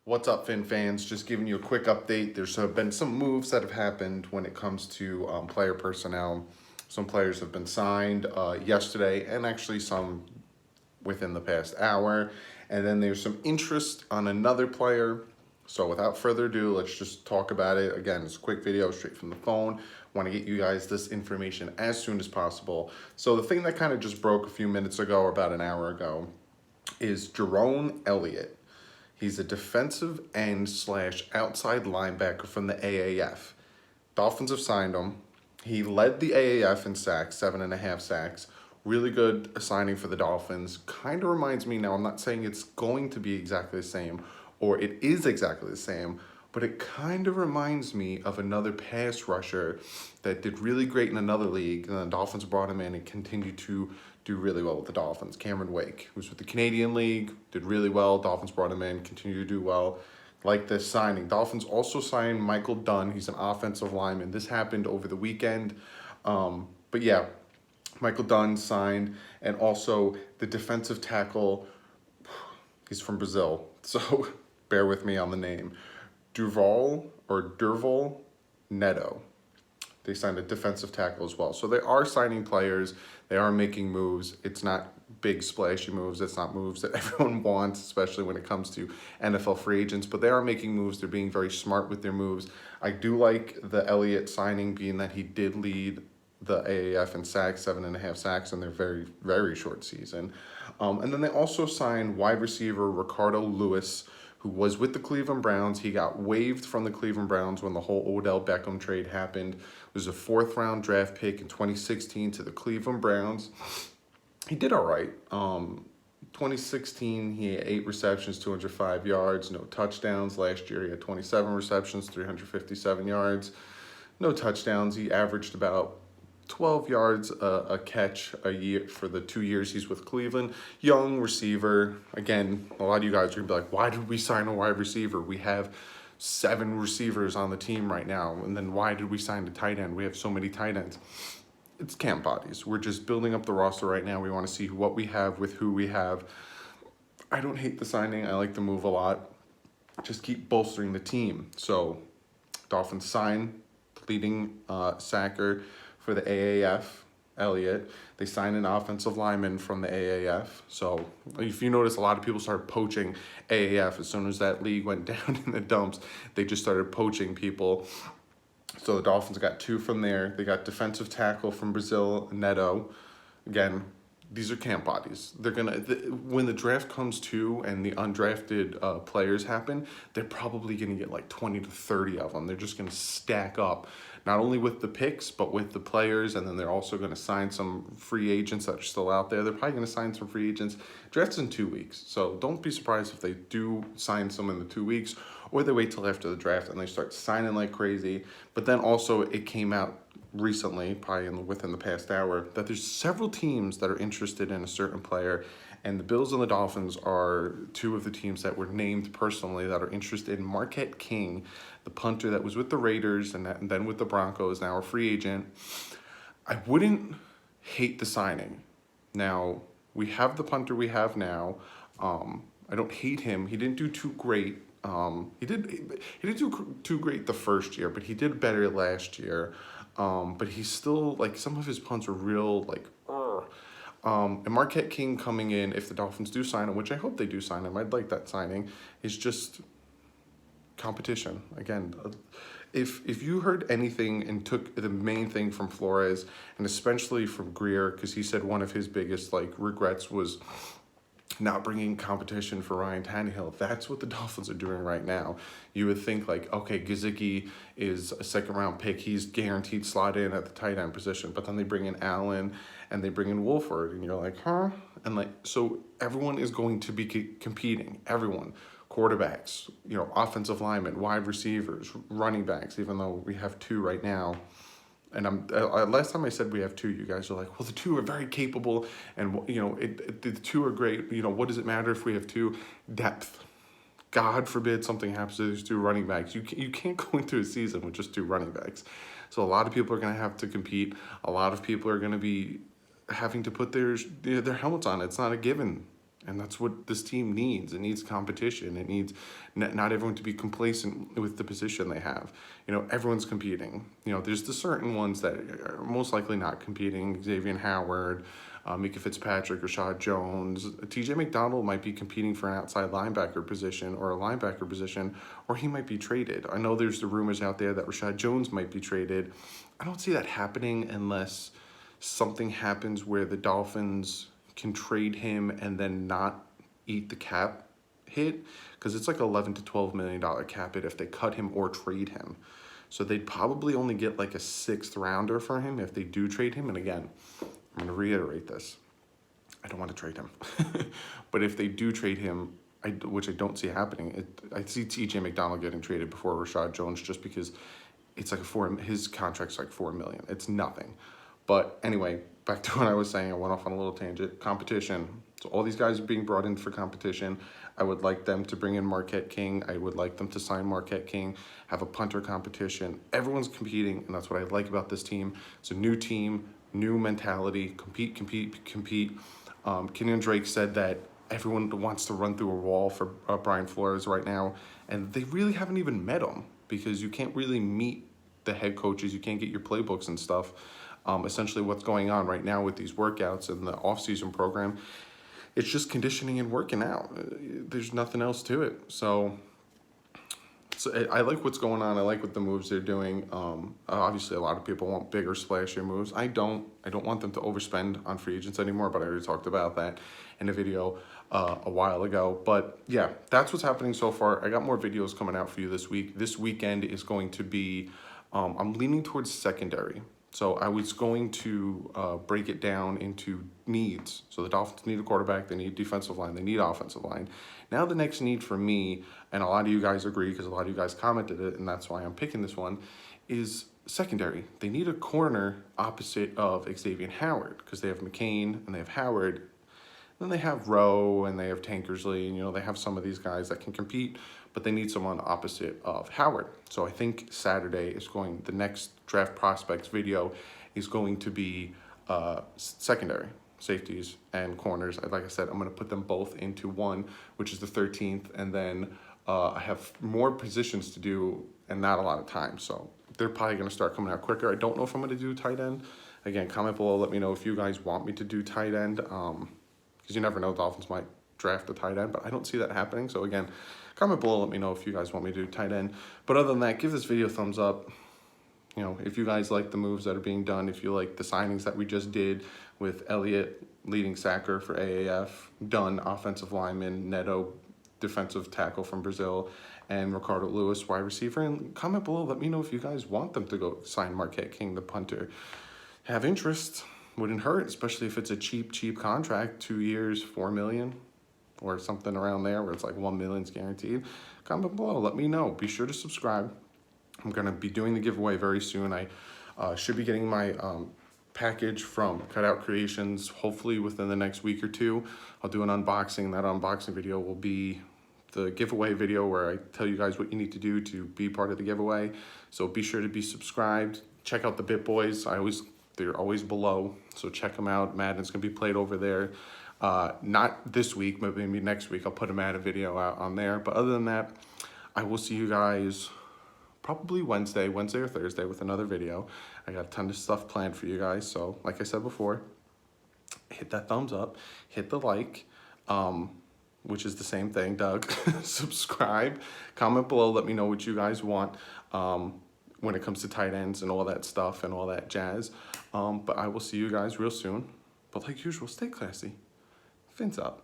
What's up, Fin fans? Just giving you a quick update. There's been some moves that have happened when it comes to player personnel. Some players have been signed yesterday, and actually some within the past hour. And then there's some interest on another player. So without further ado, let's just talk about it. Again, it's a quick video straight from the phone. Want to get you guys this information as soon as possible. So the thing that kind of just broke a few minutes ago, or about an hour ago, is Jerome Elliott. He's a defensive end / outside linebacker from the AAF. Dolphins have signed him. He led the AAF in sacks, 7.5 sacks. Really good signing for the Dolphins. Kind of reminds me, now I'm not saying it's going to be exactly the same, or it is exactly the same, but it kind of reminds me of another pass rusher that did really great in another league, and the Dolphins brought him in and continued to do really well with the Dolphins. Cameron Wake, who's with the Canadian League, did really well. Dolphins brought him in, continued to do well. Like this signing. Dolphins also signed Michael Dunn. He's an offensive lineman. This happened over the weekend. But yeah, Michael Dunn signed, and also the defensive tackle, he's from Brazil, so bear with me on the name. Durval Neto. They signed a defensive tackle as well. So they are signing players. They are making moves. It's not big splashy moves. It's not moves that everyone wants, especially when it comes to NFL free agents. But they are making moves. They're being very smart with their moves. I do like the Elliott signing, being that he did lead the AAF in sacks, 7.5 sacks in their very, very short season. And then they also signed wide receiver Ricardo Louis, who was with the Cleveland Browns. He got waived from the Cleveland Browns when the whole Odell Beckham trade happened. It was a 4th-round draft pick in 2016 to the Cleveland Browns. He did all right. 2016, he had 8 receptions, 205 yards, no touchdowns. Last year, he had 27 receptions, 357 yards, no touchdowns. He averaged about 12 yards a catch a year for the 2 years he's with Cleveland. Young receiver. Again, a lot of you guys are going to be like, why did we sign a wide receiver? We have 7 receivers on the team right now. And then why did we sign a tight end? We have so many tight ends. It's camp bodies. We're just building up the roster right now. We want to see what we have with who we have. I don't hate the signing. I like the move a lot. Just keep bolstering the team. So Dolphins sign leading sacker for the AAF, Elliott. They signed an offensive lineman from the AAF. So if you notice, a lot of people started poaching AAF. As soon as that league went down in the dumps, they just started poaching people. So the Dolphins got 2 from there. They got defensive tackle from Brazil, Neto. Again, these are camp bodies. They're when the draft comes to and the undrafted players happen, they're probably gonna get like 20 to 30 of them. They're just gonna stack up, not only with the picks, but with the players, and then they're also gonna sign some free agents that are still out there. They're probably gonna sign some free agents. Draft's in 2 weeks, so don't be surprised if they do sign some in the 2 weeks, or they wait till after the draft and they start signing like crazy. But then also it came out recently, probably within the past hour, that there's several teams that are interested in a certain player, and the Bills and the Dolphins are 2 of the teams that were named personally that are interested in Marquette King, the punter that was with the Raiders and then with the Broncos, now a free agent. I wouldn't hate the signing. Now, we have the punter we have now. I don't hate him. He didn't do too great. He didn't do too great the first year, but he did better last year. But he's still, like, some of his punts are real, like, and Marquette King coming in, if the Dolphins do sign him, which I hope they do sign him, I'd like that signing, is just competition. Again, if you heard anything and took the main thing from Flores, and especially from Greer, because he said one of his biggest, like, regrets was not bringing competition for Ryan Tannehill. That's what the Dolphins are doing right now. You would think, like, okay, Gesicki is a 2nd-round pick. He's guaranteed slot in at the tight end position. But then they bring in Allen and they bring in Wolford. And you're like, huh? And, like, so everyone is going to be competing. Everyone. Quarterbacks, offensive linemen, wide receivers, running backs, even though we have 2 right now. And last time I said we have 2, you guys are like, well, the 2 are very capable, and the 2 are great. What does it matter if we have 2? Depth. God forbid something happens to these 2 running backs. You can't go into a season with just 2 running backs. So a lot of people are going to have to compete. A lot of people are going to be having to put their helmets on. It's not a given. And that's what this team needs. It needs competition. It needs not everyone to be complacent with the position they have. You know, everyone's competing. You know, there's the certain ones that are most likely not competing. Xavier Howard, Mika Fitzpatrick, Rashad Jones. TJ McDonald might be competing for an outside linebacker position or a linebacker position, or he might be traded. I know there's the rumors out there that Rashad Jones might be traded. I don't see that happening unless something happens where the Dolphins can trade him and then not eat the cap hit, because it's like $11 to $12 million cap hit if they cut him or trade him. So they'd probably only get like a 6th rounder for him if they do trade him. And again, I'm going to reiterate this. I don't want to trade him. But if they do trade him, which I don't see happening, I see TJ McDonald getting traded before Rashad Jones, just because it's like his contract's like $4 million. It's nothing. But anyway, back to what I was saying. I went off on a little tangent. Competition. So all these guys are being brought in for competition. I would like them to bring in Marquette King. I would like them to sign Marquette King, have a punter competition. Everyone's competing, and that's what I like about this team. It's a new team, new mentality. Compete, compete, compete. Kenyon Drake said that everyone wants to run through a wall for Brian Flores right now, and they really haven't even met him, because you can't really meet the head coaches. You can't get your playbooks and stuff. Essentially what's going on right now with these workouts and the off-season program, it's just conditioning and working out. There's nothing else to it. So I like what's going on. I like what the moves they're doing. Obviously, a lot of people want bigger, splashier moves. I don't want them to overspend on free agents anymore, but I already talked about that in a video a while ago. But yeah, that's what's happening so far. I got more videos coming out for you this week. This weekend is going to be, I'm leaning towards secondary. So I was going to break it down into needs. So the Dolphins need a quarterback, they need defensive line, they need offensive line. Now the next need for me, and a lot of you guys agree because a lot of you guys commented it, and that's why I'm picking this one, is secondary. They need a corner opposite of Xavier Howard, because they have McCain and they have Howard. Then they have Rowe and they have Tankersley, and you know, they have some of these guys that can compete, but they need someone opposite of Howard. So I think Saturday is the next draft prospects video is going to be secondary, safeties and corners. Like I said, I'm gonna put them both into one, which is the 13th, and then I have more positions to do and not a lot of time. So they're probably gonna start coming out quicker. I don't know if I'm gonna do tight end. Again, comment below, let me know if you guys want me to do tight end. Because you never know, Dolphins might draft a tight end, but I don't see that happening. So again, comment below, let me know if you guys want me to do tight end. But other than that, give this video a thumbs up. You know, if you guys like the moves that are being done, if you like the signings that we just did with Elliott, leading sacker for AAF, Dunn, offensive lineman, Neto, defensive tackle from Brazil, and Ricardo Louis, wide receiver. And comment below, let me know if you guys want them to go sign Marquette King, the punter. Have interest. Wouldn't hurt, especially if it's a cheap contract, 2 years, $4 million, or something around there where it's like $1 million guaranteed. Comment below, let me know. Be sure to subscribe. I'm gonna be doing the giveaway very soon. I should be getting my package from Cutout Creations hopefully within the next week or two. I'll do an unboxing. That unboxing video will be the giveaway video where I tell you guys what you need to do to be part of the giveaway. So be sure to be subscribed. Check out the Bit Boys. They're always below, so check them out. Madden's gonna be played over there. Not this week, but maybe next week. I'll put a Madden video out on there. But other than that, I will see you guys probably Wednesday or Thursday with another video. I got a ton of stuff planned for you guys. So like I said before, hit that thumbs up, hit the like, which is the same thing, Doug. Subscribe, comment below, let me know what you guys want when it comes to tight ends and all that stuff and all that jazz. But I will see you guys real soon. But like usual, stay classy. Fins up.